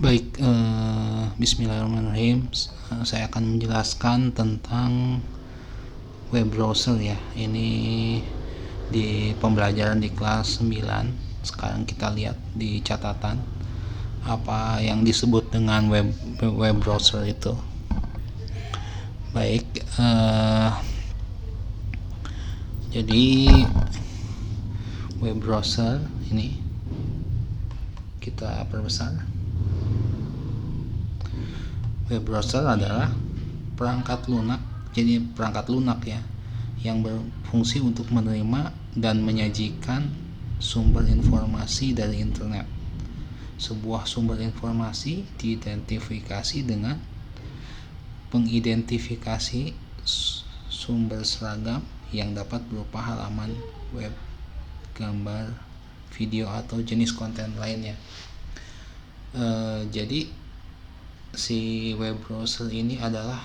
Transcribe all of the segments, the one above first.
Baik, bismillahirrahmanirrahim. Saya akan menjelaskan tentang web browser ya. Ini di pembelajaran di kelas 9. Sekarang kita lihat di catatan apa yang disebut dengan web browser itu. Baik, jadi web browser ini kita perbesar. Web browser adalah perangkat lunak, jadi perangkat lunak ya, yang berfungsi untuk menerima dan menyajikan sumber informasi dari internet. Sebuah sumber informasi diidentifikasi dengan pengidentifikasi sumber seragam yang dapat berupa halaman web, gambar, video, atau jenis konten lainnya. Jadi si web browser ini adalah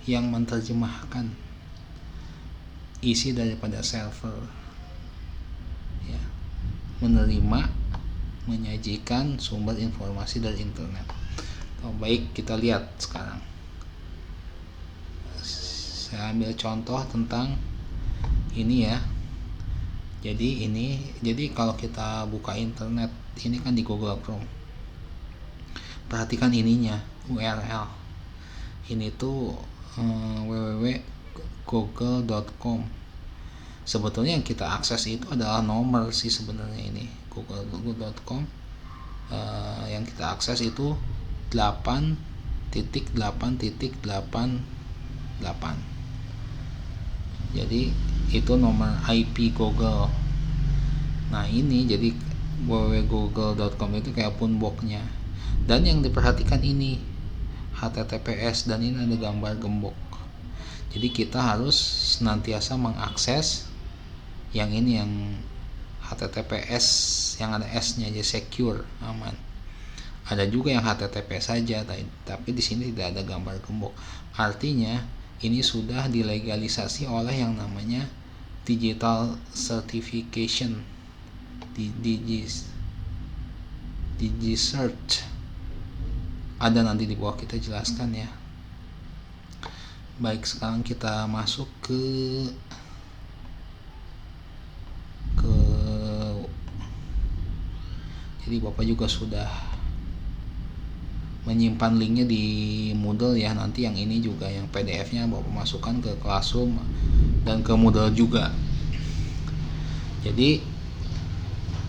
yang menerjemahkan isi daripada server ya, menerima, menyajikan sumber informasi dari internet. Baik, kita lihat sekarang. Saya ambil contoh tentang ini ya. Jadi kalau kita buka internet ini kan di Google Chrome. Perhatikan ininya, URL. Ini tuh www.google.com. Sebetulnya yang kita akses itu adalah nomor sih sebenarnya ini. Google.com. Yang kita akses itu 8.8.88. Jadi itu nomor IP Google. Nah ini jadi www.google.com itu kayak punboxnya. Dan yang diperhatikan ini HTTPS, dan ini ada gambar gembok. Jadi kita harus senantiasa mengakses yang ini, yang HTTPS yang ada S-nya aja, secure, aman. Ada juga yang HTTP saja, tapi di sini tidak ada gambar gembok. Artinya ini sudah dilegalisasi oleh yang namanya digital certification, DigiCert. Ada nanti di bawah kita jelaskan ya. Baik, sekarang kita masuk ke jadi Bapak juga sudah menyimpan linknya di Moodle ya. Nanti yang ini juga, yang PDF-nya Bapak masukkan ke Classroom dan ke Moodle juga. Jadi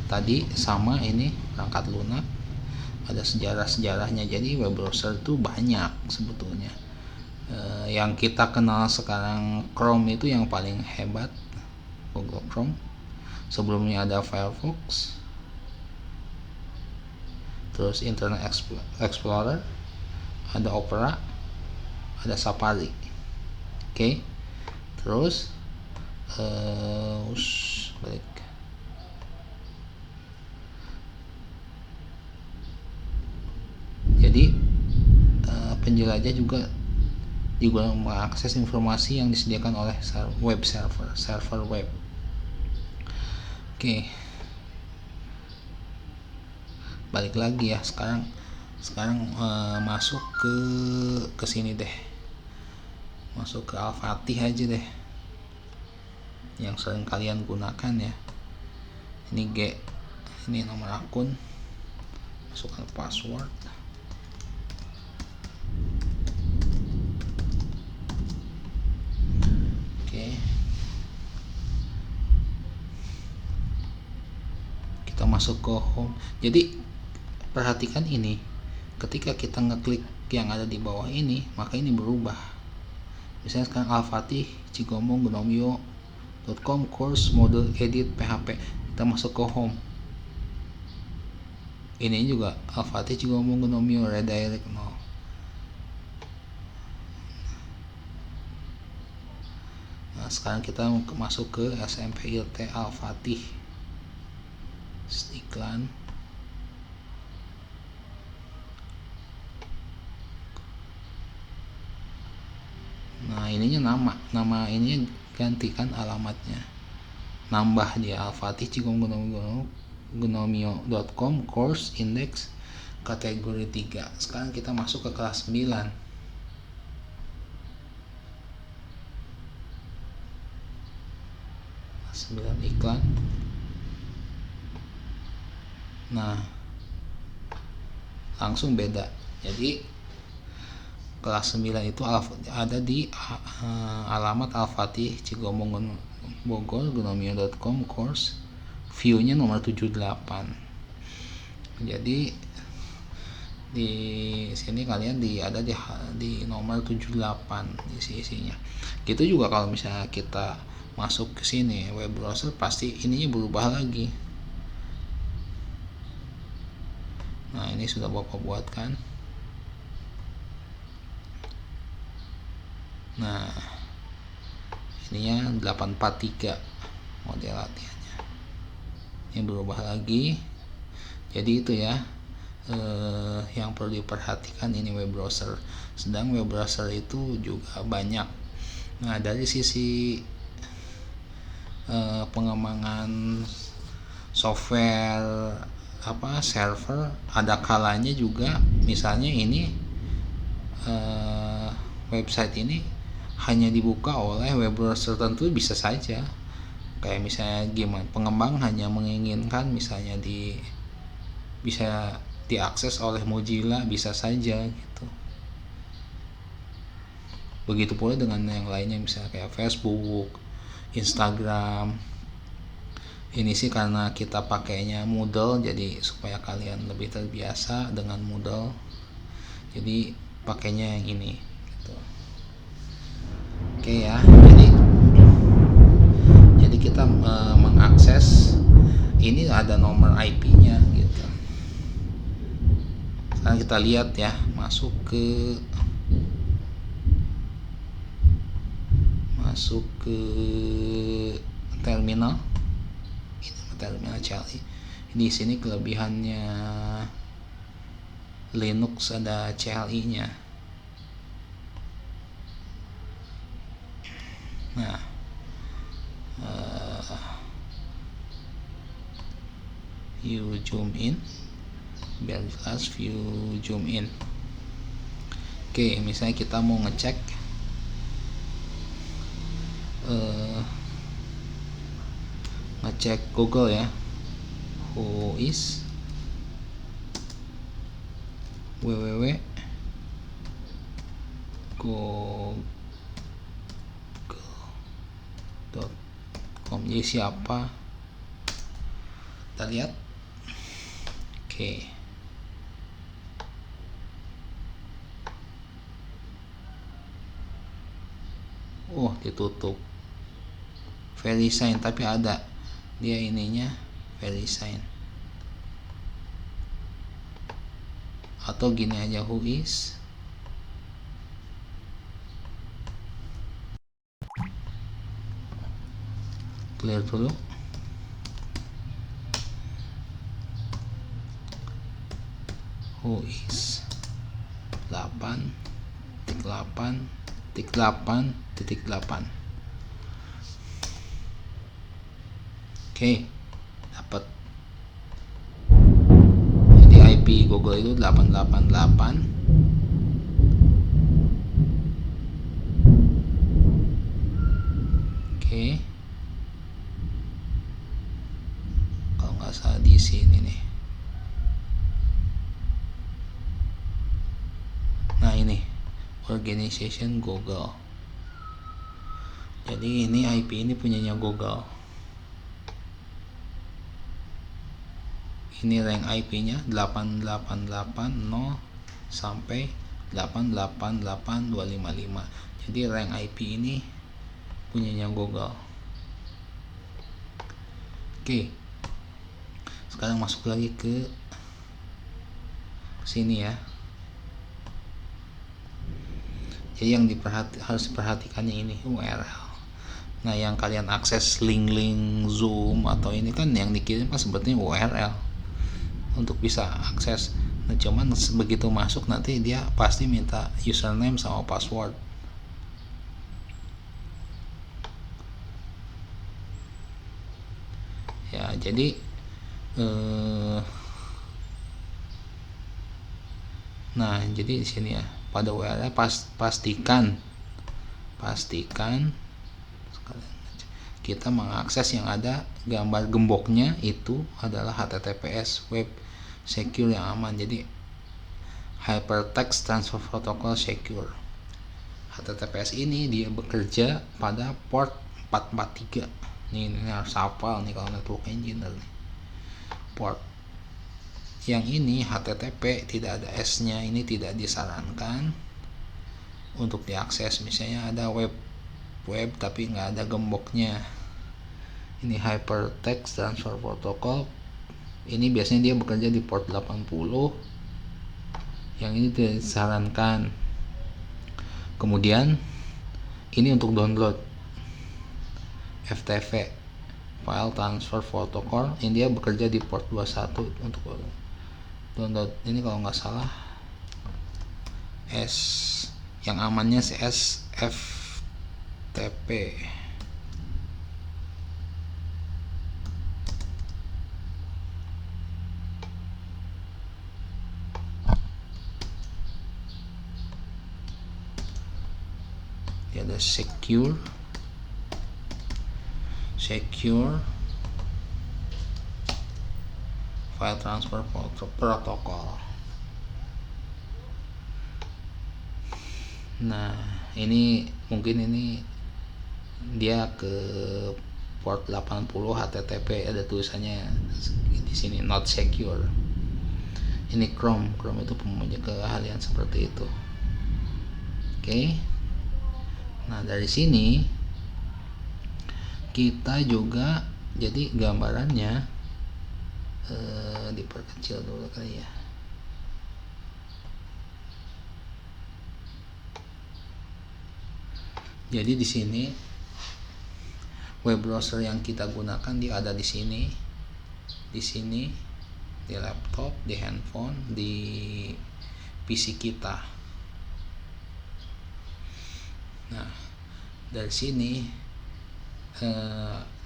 tadi sama ini perangkat lunak, ada sejarah-sejarahnya. Jadi web browser itu banyak sebetulnya. Yang kita kenal sekarang Chrome itu yang paling hebat, Google Chrome. Sebelumnya ada Firefox, terus Internet Explorer, ada Opera, ada Safari. Oke. Terus balik. Jadi penjelajah juga mengakses informasi yang disediakan oleh web server web. Oke. Balik lagi ya, sekarang masuk ke sini deh. Masuk ke Al-Fatih aja deh, yang sering kalian gunakan ya. Ini ini nomor akun, masukkan password. Oke. Kita masuk ke home. Jadi perhatikan ini, ketika kita ngeklik yang ada di bawah ini, maka ini berubah. Misalnya sekarang Al-Fatih Cigomong Gnomio.com course model edit PHP. Kita masuk ke home. Ini juga Al-Fatih Cigomong Gnomio redirect no. Nah, sekarang kita masuk ke SMPILT Al-Fatih iklan. Nah ininya nama ininya gantikan alamatnya, nambah dia Al-Fatih Cigomong Gnomio.com course index kategori 3. Sekarang kita masuk ke kelas 9. Kelas 9 iklan. Nah, langsung beda. Jadi kelas 9 itu ada di alamat Al-Fatih Cigomong Bogor, gnomio.com course, view-nya nomor 78. Jadi di sini kalian ada di nomor 78 isinya. Gitu juga kalau misalnya kita masuk ke sini web browser, pasti ininya berubah lagi. Nah, ini sudah Bapak buatkan. Nah, ininya 843 model latihannya. Ini berubah lagi. Jadi itu ya, yang perlu diperhatikan ini web browser. Sedang web browser itu juga banyak. Nah, dari sisi pengembangan software server, ada kalanya juga misalnya ini website ini hanya dibuka oleh web browser tertentu, bisa saja. Kayak misalnya gimana, pengembang hanya menginginkan misalnya bisa diakses oleh Mozilla, bisa saja gitu. Begitu pula dengan yang lainnya, misalnya kayak Facebook, Instagram. Ini sih karena kita pakainya Moodle, jadi supaya kalian lebih terbiasa dengan Moodle, jadi pakainya yang ini gitu. Oke ya, jadi kita mengakses ini ada nomor IP-nya gitu. Sekarang kita lihat ya, masuk ke terminal. Ini terminal CLI. Di sini kelebihannya Linux ada CLI-nya. Nah, view zoom in, biar jelas view zoom in. Oke, misalnya kita mau ngecek Google ya, who is www.google.com. Jadi siapa, kita lihat. Oke. Ditutup VeriSign, tapi ada dia ininya VeriSign. Atau gini aja, who is clear dulu. Who is 8.8.8.8. Oke, dapat. Jadi IP Google itu 888. Oke, kalau nggak salah di sini nih. Nah, ini organization Google. Jadi ini IP ini punyanya Google. Ini rank IP-nya 8880 sampai 888255. Jadi rank IP ini punyanya Google. Oke. Sekarang masuk lagi ke sini ya. Jadi yang harus diperhatikannya ini URL. Nah, yang kalian akses link-link Zoom atau ini kan yang dikirim kan sebetulnya URL untuk bisa akses. Nah, cuman begitu masuk nanti dia pasti minta username sama password. Ya, jadi Nah, jadi di sini ya, pada URL pastikan kita mengakses yang ada gambar gemboknya itu adalah HTTPS web secure yang aman. Jadi Hypertext Transfer Protocol Secure. HTTPS ini dia bekerja pada port 443. Ini harus hafal nih kalau network engineer nih. Port yang ini HTTP tidak ada S-nya, ini tidak disarankan untuk diakses. Misalnya ada web tapi nggak ada gemboknya. Ini Hypertext Transfer Protocol. Ini biasanya dia bekerja di port 80. Yang ini tidak disarankan. Kemudian ini untuk download FTP File Transfer Protocol. Ini dia bekerja di port 21 untuk download. Ini kalau nggak salah yang amannya SFTP. Dia ada secure file transfer protocol. Nah, ini mungkin ini dia ke port 80 HTTP, ada tulisannya di sini not secure. Ini Chrome itu punya keahlian seperti itu. Oke. Nah, dari sini kita juga jadi gambarannya diperkecil dulu kali ya. Jadi di sini web browser yang kita gunakan dia ada di sini, di laptop, di handphone, di PC kita. Nah, dari sini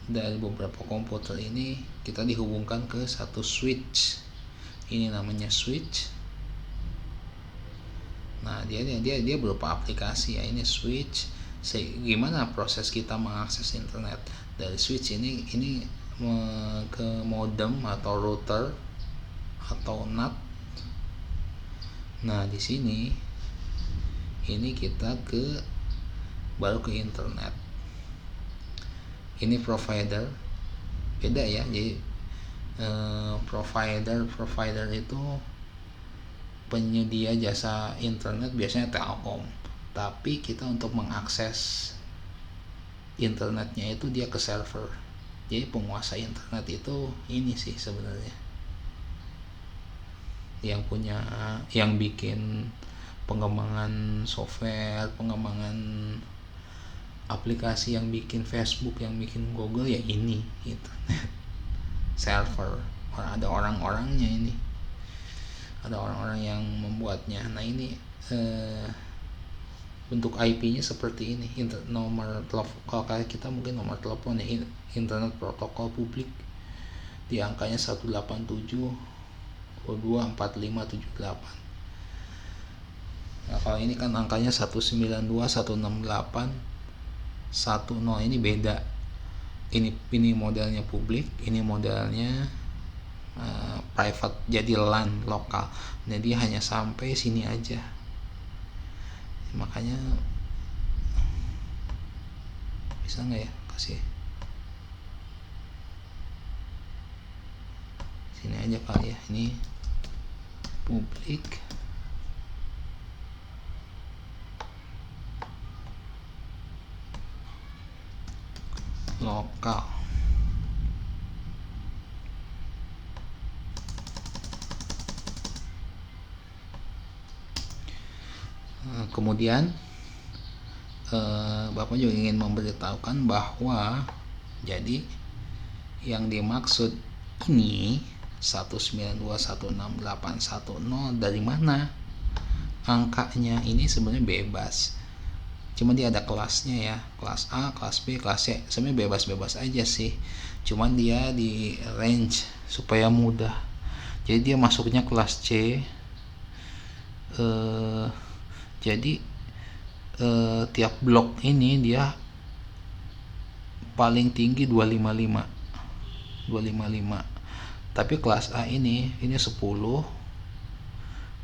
dari beberapa komputer ini kita dihubungkan ke satu switch. Ini namanya switch. Nah, dia berupa aplikasi ya. Ini switch. Gimana proses kita mengakses internet dari switch ini ke modem atau router atau NAT. Nah, di sini ini kita baru ke internet. Ini provider beda ya. Jadi provider itu penyedia jasa internet, biasanya Telkom. Tapi kita untuk mengakses internetnya itu dia ke server. Jadi penguasa internet itu ini sih sebenarnya, yang bikin pengembangan software, pengembangan aplikasi, yang bikin Facebook, yang bikin Google, ya ini internet server. Ada orang-orangnya ini, ada orang-orang yang membuatnya. Nah, ini bentuk IP-nya seperti ini. Nomor telepon, kalau kayak kita mungkin nomor telepon ya, internet protokol publik di angkanya 187.22.45.78. Nah, kalau ini kan angkanya 192.168.10. Ini beda. Ini modelnya publik, ini modelnya private, jadi LAN lokal. Jadi hanya sampai sini aja. Makanya bisa nggak ya kasih sini aja kali ya. Ini publik, lokal. Kemudian Bapak juga ingin memberitahukan bahwa jadi yang dimaksud ini 192.168.10 dari mana angkanya ini sebenarnya bebas. Cuma dia ada kelasnya ya, kelas A, kelas B, kelas C. Sebenarnya bebas-bebas aja sih. Cuman dia di range supaya mudah. Jadi dia masuknya kelas C jadi tiap blok ini dia paling tinggi 255, tapi kelas A ini 10,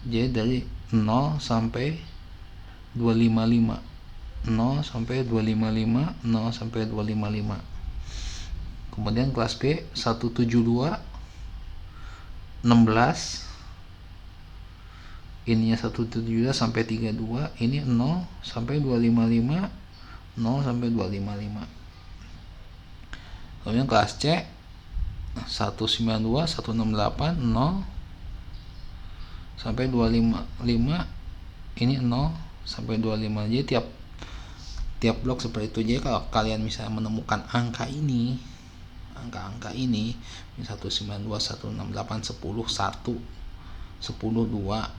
jadi dari 0 sampai 255, 0 sampai 255, 0 sampai 255. Kemudian kelas B 172, 16, ininya 172 sampai 32, ini 0 sampai 255, 0 sampai 255. Kemudian kelas C 192, 168, 0 sampai 255, ini 0 sampai 25. Jadi tiap blok seperti itu. Jadi kalau kalian misalnya menemukan angka ini, ini 192, 168, 10, 1, 10, 2,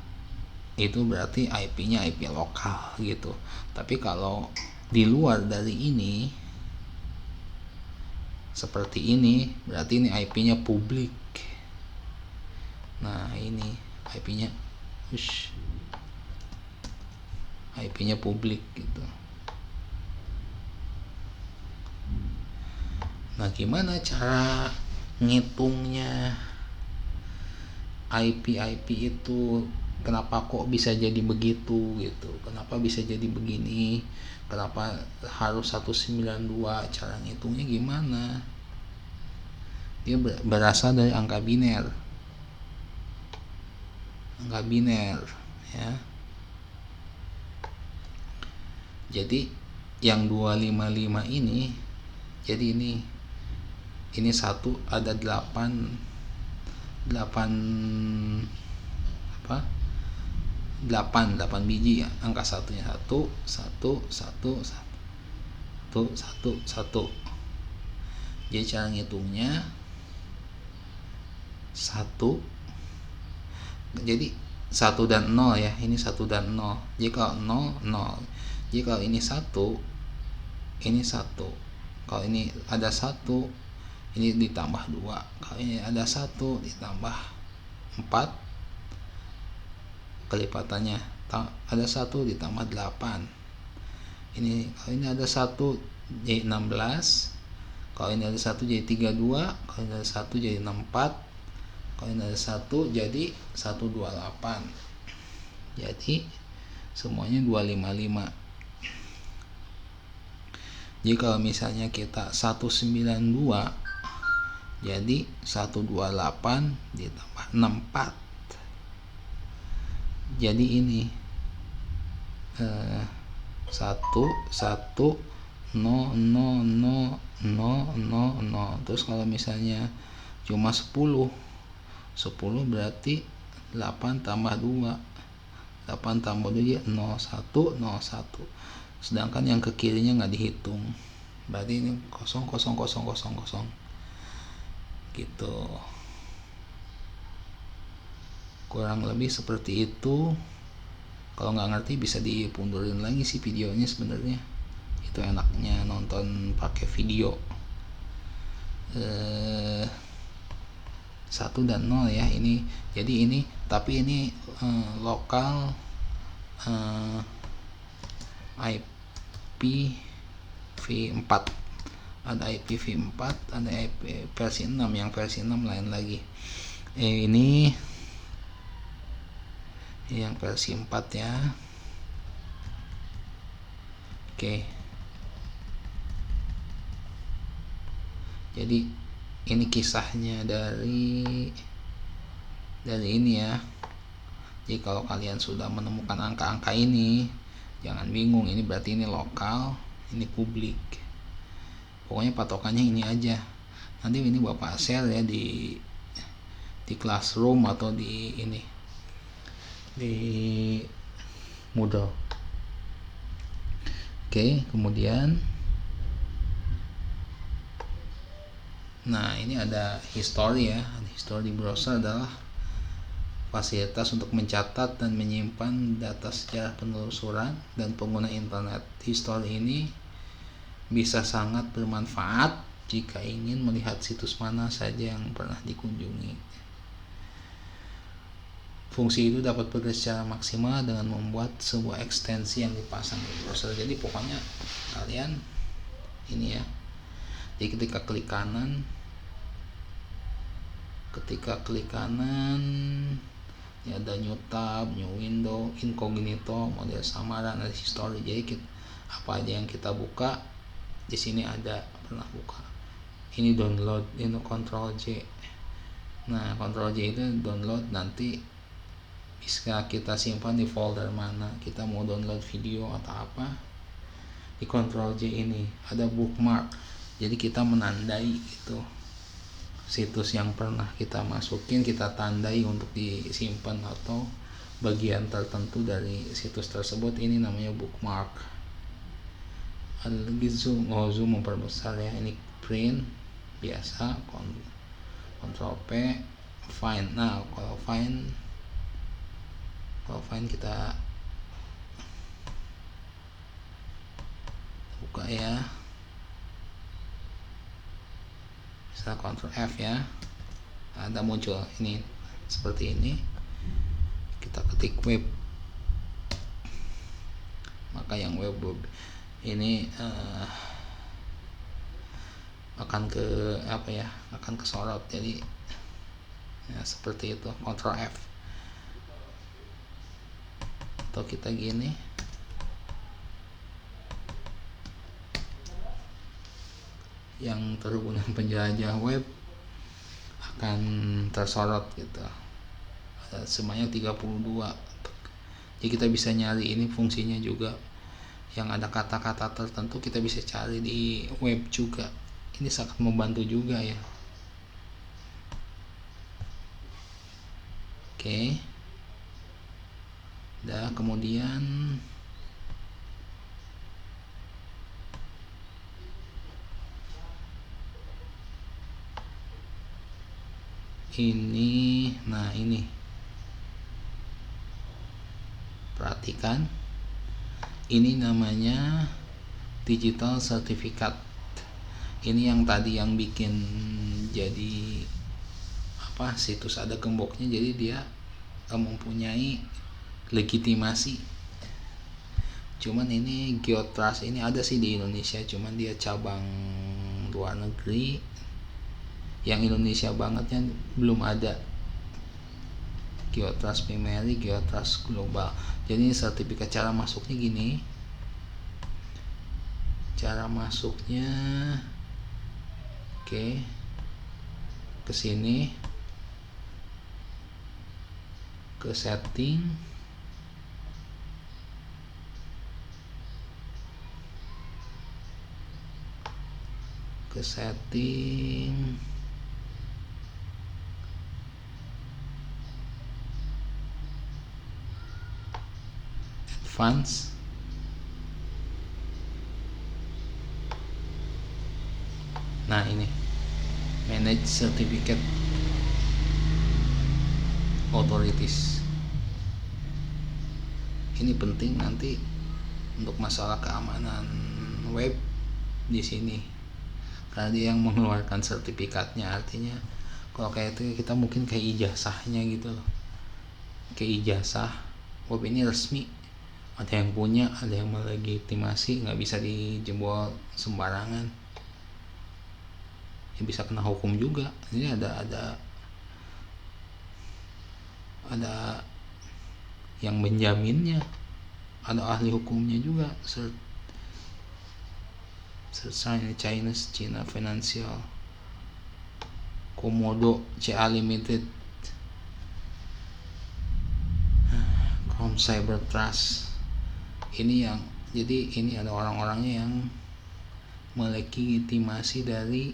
itu berarti IP-nya IP lokal gitu. Tapi kalau di luar dari ini seperti ini, berarti ini IP-nya publik. Nah, ini IP-nya IP-nya publik gitu. Nah, gimana cara ngitungnya IP itu? Kenapa kok bisa jadi begitu gitu? Kenapa bisa jadi begini? Kenapa harus 192? Cara ngitungnya gimana? Dia berasal dari angka biner. Angka biner ya. Jadi yang 255 ini, jadi ini satu ada 8 biji ya, angka satunya 1, 1, 1, 1, 1. Jadi cara ngitungnya 1, jadi 1 dan 0 ya, ini 1 dan 0. Jadi kalau 0, 0. Jadi kalau ini 1, ini 1. Kalau ini ada 1, ini ditambah 2. Kalau ini ada 1 ditambah 4, kelipatannya ada 1 ditambah 8. Ini kalau ini ada 1 jadi 16. Kalau ini ada 1 jadi 32. Kalau ini ada 1 jadi 64. Kalau ini ada 1 jadi 128. Jadi semuanya 255. Jadi kalau misalnya kita 192, jadi 128 ditambah 64. Jadi ini 1, 1, 0, 0, 0, 0, 0, 0. Terus kalau misalnya cuma 10 berarti 8 tambah 2, 8 tambah 2 jadi 01, 01. Sedangkan yang ke kirinya nggak dihitung, berarti ini 0, 0, 0, 0, 0 gitu. Kurang lebih seperti itu. Kalau nggak ngerti bisa dipundurin lagi sih videonya sebenarnya. Itu enaknya nonton pakai video. 1 dan 0 ya ini. Jadi ini, tapi ini lokal IP v4. Ada IPv4, ada IP versi 6. Yang versi 6 lain lagi. Ini yang versi 4 ya. Oke. Jadi ini kisahnya dari ini ya. Jadi kalau kalian sudah menemukan angka-angka ini, jangan bingung, ini berarti ini lokal, ini publik. Pokoknya patokannya ini aja. Nanti ini Bapak share ya di Classroom atau di Moodle. Oke, kemudian nah ini ada history ya. History browser adalah fasilitas untuk mencatat dan menyimpan data sejarah penelusuran dan pengguna internet. History ini bisa sangat bermanfaat jika ingin melihat situs mana saja yang pernah dikunjungi. Fungsi itu dapat bekerja secara maksimal dengan membuat sebuah ekstensi yang dipasang di browser. Jadi pokoknya kalian ini ya, jadi ketika klik kanan ya ada new tab, new window, incognito, model samaran, ada history. Jadi apa aja yang kita buka di sini ada pernah buka. Ini download, ini Ctrl J. Nah, Ctrl J itu download, nanti bisa kita simpan di folder mana. Kita mau download video atau apa, di Ctrl J ini ada bookmark. Jadi kita menandai itu situs yang pernah kita masukin, kita tandai untuk disimpan atau bagian tertentu dari situs tersebut. Ini namanya bookmark. Ada lagi zoom, memperbesar ya. Ini print biasa, Ctrl P, find. Nah, kalau find kita buka ya, bisa Ctrl F ya, ada muncul ini seperti ini. Kita ketik web, maka yang web ini akan kesorot. Jadi ya seperti itu. Ctrl F, atau kita gini, yang terhubung dengan penjelajah web akan tersorot gitu. Ada sebanyak 32. Jadi kita bisa nyari, ini fungsinya juga yang ada kata-kata tertentu kita bisa cari di web juga. Ini sangat membantu juga ya. Oke. Dah, kemudian ini, nah ini perhatikan, ini namanya digital certificate. Ini yang tadi yang bikin jadi situs ada gemboknya, jadi dia mempunyai legitimasi. Cuman ini Geotrust ini ada sih di Indonesia, cuman dia cabang luar negeri. Yang Indonesia bangetnya belum ada. Geotrust Primary, Geotrust Global. Jadi sertifikat, cara masuknya gini. Cara masuknya oke, ke sini, ke setting, advance, nah ini manage certificate authorities. Ini penting nanti untuk masalah keamanan web di sini, karena dia yang mengeluarkan sertifikatnya. Artinya kalau kayak itu kita mungkin kayak ijazahnya gitu loh, kayak ijazah web ini resmi, ada yang punya, ada yang melegitimasi, nggak bisa dijebol sembarangan ya, bisa kena hukum juga. Ini ada yang menjaminnya, ada ahli hukumnya juga. China Financial, Komodo CA Limited, Cyber Trust. Ini yang, jadi ini ada orang-orangnya yang melegitimasi dari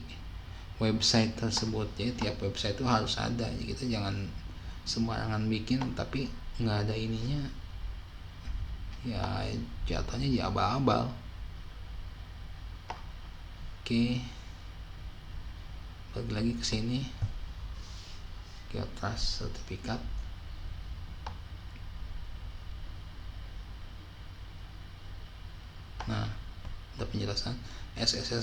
website tersebut. Jadi tiap website itu harus ada. Jadi kita jangan sembarangan bikin tapi nggak ada ininya, ya jatuhnya ya abal-abal. Oke, balik lagi ke sini, Geotrust sertifikat. Nah, ada penjelasan SSL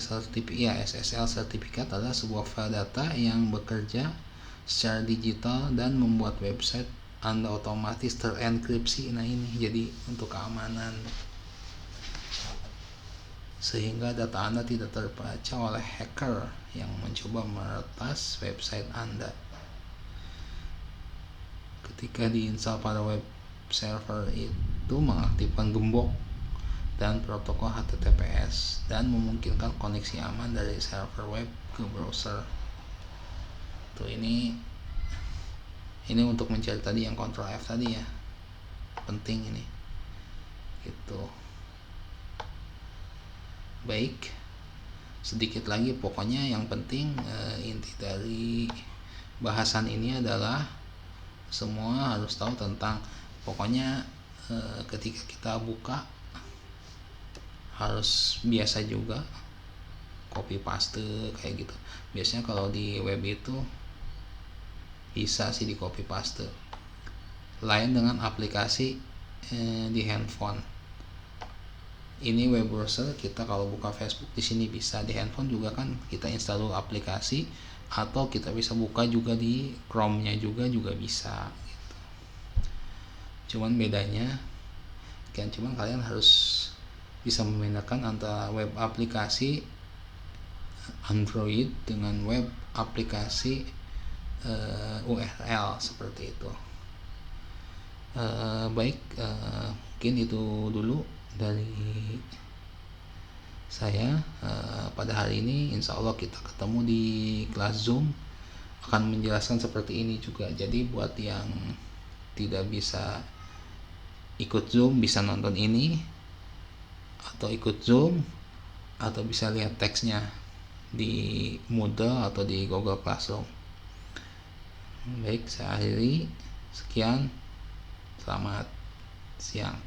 sertifikat adalah sebuah file data yang bekerja secara digital dan membuat website Anda otomatis terenkripsi. Nah ini jadi untuk keamanan, sehingga data Anda tidak terbaca oleh hacker yang mencoba meretas website Anda. Ketika diinstal pada web server itu mengaktifkan gembok dan protokol HTTPS dan memungkinkan koneksi aman dari server web ke browser. Tuh ini untuk mencari tadi yang Ctrl F tadi ya, penting ini gitu. Baik, sedikit lagi, pokoknya yang penting inti dari bahasan ini adalah semua harus tahu tentang, pokoknya ketika kita buka harus biasa juga copy paste kayak gitu. Biasanya kalau di web itu bisa sih di copy paste, lain dengan aplikasi di handphone. Ini web browser, kita kalau buka Facebook di sini bisa, di handphone juga kan kita install dulu aplikasi, atau kita bisa buka juga di Chrome-nya juga bisa gitu. Cuman bedanya kan, kalian harus bisa membedakan antara web aplikasi Android dengan web aplikasi URL seperti itu. Baik, mungkin itu dulu dari saya pada hari ini. Insya Allah kita ketemu di kelas Zoom, akan menjelaskan seperti ini juga. Jadi buat yang tidak bisa ikut Zoom bisa nonton ini, atau ikut Zoom, atau bisa lihat teksnya di Moodle atau di Google Classroom. Baik, saya akhiri. Sekian, selamat siang.